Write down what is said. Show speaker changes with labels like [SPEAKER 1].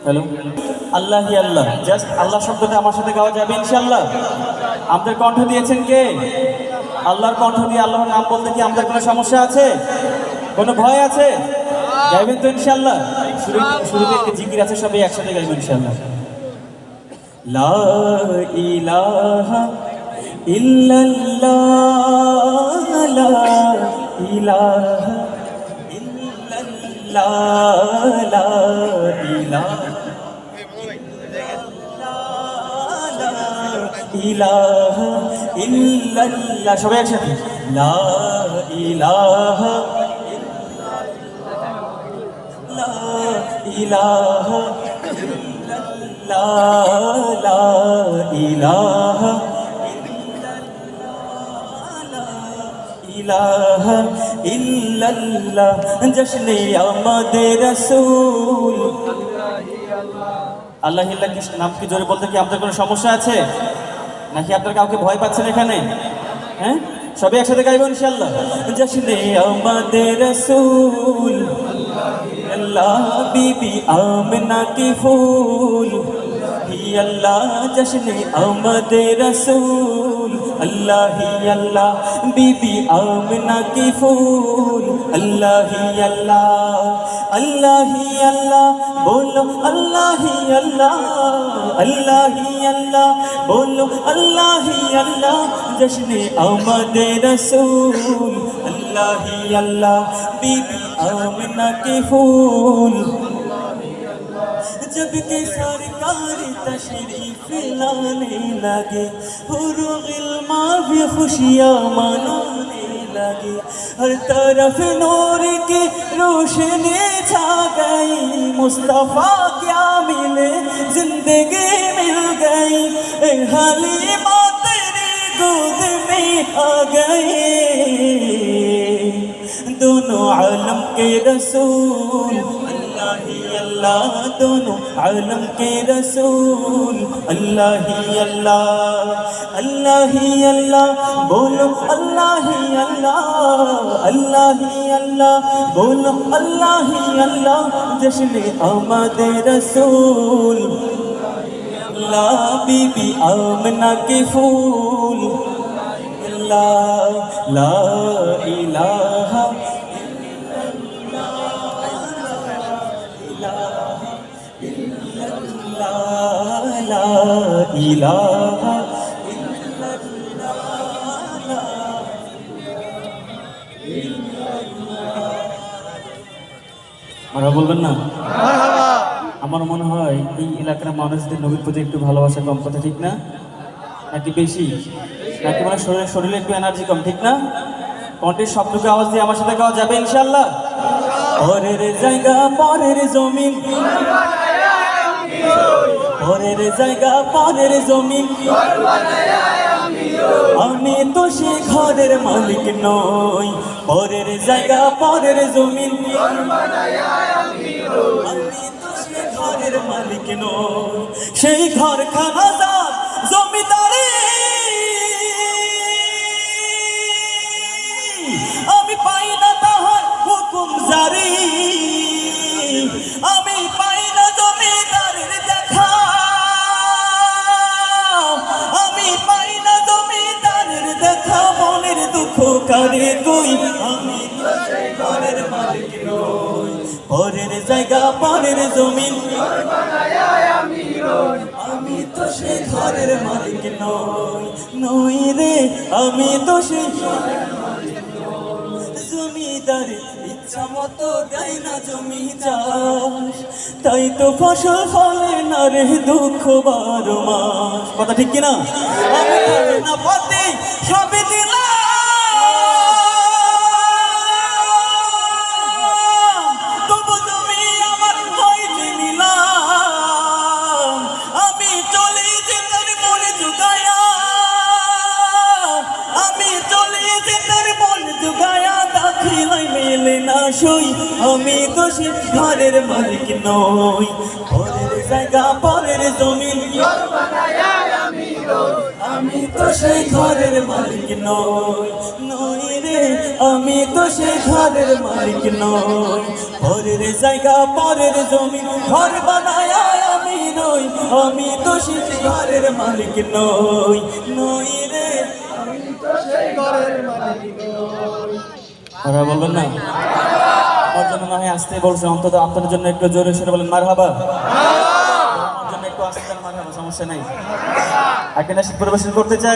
[SPEAKER 1] Hello, আল্লাহ আল্লাহ, just আল্লাহ শব্দটা আমার সাথে গাওয়া যাবে ইনশাআল্লাহ? আমাদের কণ্ঠ দিয়েছেন কে? আল্লাহর কণ্ঠ দিয়ে আল্লাহর নাম বলতে কি আমাদের কোনো সমস্যা আছে? কোনো ভয় আছে? গাইবেন তো ইনশাআল্লাহ? শুরুতে একটা জিকির আছে, সবাই একসাথে গাইবেন ইনশাআল্লাহ। লা ইলাহা ইল্লাল্লাহ, লা ইলাহা ইল্লাল্লাহ, লা ইলাহা ইলাহা ইল্লাল্লাহ, সবাই একসাথে লা ইলাহা লা ইলাহা ইল্লাল্লাহ, লা ইলাহা ইলাহা ইল্লাল্লাহ, জশ্নে আমাদের রাসূল। আল্লাহ ইল্লাহ কি নাম কি জোরে বলতে কি আপনাদের কোনো সমস্যা আছে নাকি আপনারা কাউকে ভয় পাচ্ছেন এখানে? হ্যাঁ, সবাই একসাথে গাইব ইনশাআল্লাহ। জশ্নে আমাদের রাসূল, আল্লাহ বিবি আমিনা কি ফুল, আল্লাহ জশ্নে আমাদের রাসূল, আল্লাহ আল্লাহ বিবি আমিনা কি ফুল, আল্লাহ আল্লাহ আল্লাহ আল্লাহ बोलो अल्लाह अल्लाह, अल्लाह अल्लाह बोलो अल्लाह अल्लाह, जश्ने आमदे रसूल, अल्लाह अल्लाह बीबी आमिना के फूल। जब के सरकार तशरीफ लाने लगे, हुरूर गिल्मा भी खुशियाँ मनाने लगे, हर तरफ नूर की रोशनी छा गई, मुस्तफा क्या मिले जिंदगी मिल गई, हलीमा तेरी गोद में आ गए, दोनों आलम के रसूल, अल्लाह अल्लाह दोनों आलम के रसूल, अल्लाह अल्लाह अल्लाह अल्लाह बोलो अल्लाह अल्लाह, अल्लाह अल्लाह बोलो अल्लाह अल्लाह, जश्ने आमदे रसूल, अल्लाह बीबी आमिना के फूल, अल्लाह ला इलाहा ला इलाहा মারা বলবেন না? আমার মনে হয় এই এলাকার মানুষদের নবীর প্রতি একটু ভালোবাসা কম, কথা ঠিক না? নাকি বেশি? নাকি মানে শরীরে একটু এনার্জি কম, ঠিক না? কণ্ঠের সবটুকু আওয়াজ দিয়ে আমার সাথে গাওয়া যাবে ইনশাআল্লাহ? পরের জায়গা পরের জমিন, পরের জায়গা পরের জমিন, আমি তো সে ঘরের মালিক নই, পরের জায়গা পরের জমিন, আমি তো সে ঘরের মালিক নই, সেই ঘর খানাদার জমিদারি আমি পাই না তাহার হুকুম জারি, আমি পাই না জমিদারের দেখা, আমি পাই না জমিদারের দেখা, মনের দুঃখ কারে কই, আমি তো সেই ঘরের মালিক নই, পরের জায়গা পরের জমিন, আমি তো সেই ঘরের মালিক নই, নই রে আমি তো সেই জমিদার ইচ্ছা মতো দেয় না জমি চাষ, তাই তো ফসল ফলে না রে দুঃখ 12 মাস, কথা ঠিক কিনা? আমি না পথে সবই দিলাম, তবু তুমি আমার হইতে নিলাম, আমি চলে যেতার মনে জুগায়া, আমি চলে যেতার মনে জুগায়া, দাখিলাই মেলে না সই, আমি তো সে ঘরের মালিক নই, পরের জায়গা পরের জমিন, আমি তো সেই ঘরের মালিক নই, নই রে আমি তো সেই ঘরের মালিক নই, পরের জায়গা পরের জমি ঘর বানায় আমি তো সেই ঘরের মালিক নই, নই রে। ওরা বলবেন না আমার জন্য না হয় আসতে বলছে, অন্তত আপনার জন্য একটু জোরে সরে বলেন মারহাবা। আমার জন্য একটু আসতে মারহাবা, সমস্যা নেই। একটা নাশিদ পরিবেশন করতে চাই।